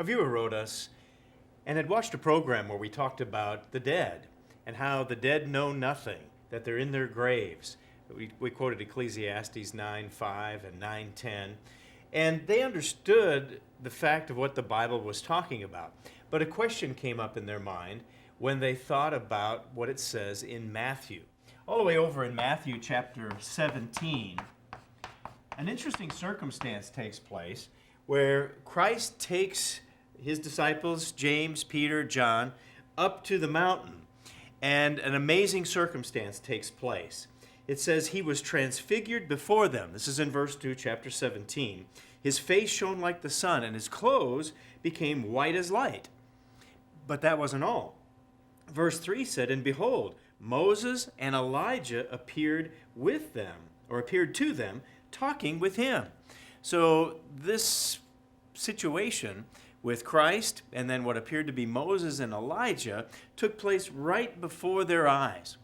A viewer wrote us and had watched a program where we talked about the dead and how the dead know nothing, that they're in their graves. We quoted Ecclesiastes 9:5 and 9:10, and they understood the fact of what the Bible was talking about. But a question came up in their mind when they thought about what it says in Matthew. All the way over in Matthew chapter 17, an interesting circumstance takes place where Christ takes his disciples, James, Peter, John, up to the mountain, and an amazing circumstance takes place. It says he was transfigured before them. This is in verse 2, chapter 17. His face shone like the sun, and his clothes became white as light. But that wasn't all. Verse 3 said, and behold, Moses and Elijah appeared with them, or appeared to them, talking with him. So this situation with Christ and then what appeared to be Moses and Elijah took place right before their eyes.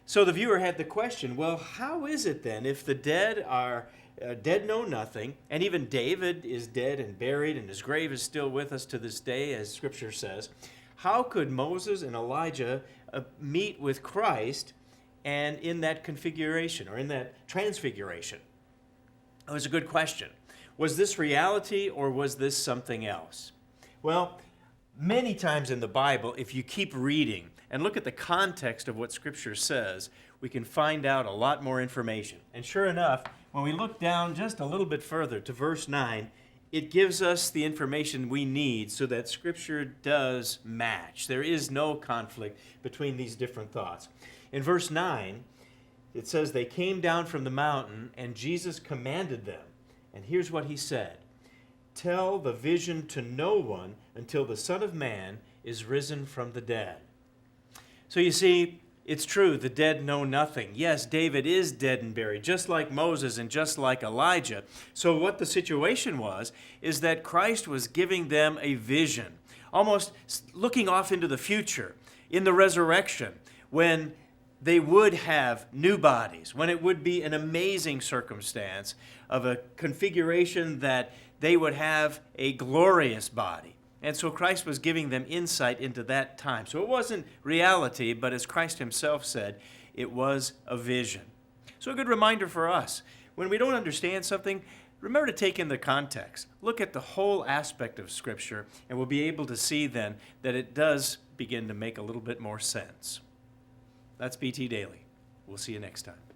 So the viewer had the question, well, how is it then if the dead are dead know nothing, and even David is dead and buried and his grave is still with us to this day, as Scripture says, how could Moses and Elijah meet with Christ and in that configuration or in that transfiguration? It was a good question. Was this reality or was this something else? Well, many times in the Bible, if you keep reading and look at the context of what Scripture says, we can find out a lot more information. And sure enough, when we look down just a little bit further to verse 9, it gives us the information we need so that Scripture does match. There is no conflict between these different thoughts. In verse 9, it says, they came down from the mountain, and Jesus commanded them. And here's what he said, tell the vision to no one until the Son of Man is risen from the dead. So you see, it's true, the dead know nothing. Yes, David is dead and buried, just like Moses and just like Elijah. So what the situation was is that Christ was giving them a vision, almost looking off into the future, in the resurrection, when they would have new bodies, when it would be an amazing circumstance of a configuration that they would have a glorious body. And so Christ was giving them insight into that time. So it wasn't reality, but as Christ himself said, it was a vision. So a good reminder for us, when we don't understand something, remember to take in the context. Look at the whole aspect of Scripture, and we'll be able to see then that it does begin to make a little bit more sense. That's BT Daily. We'll see you next time.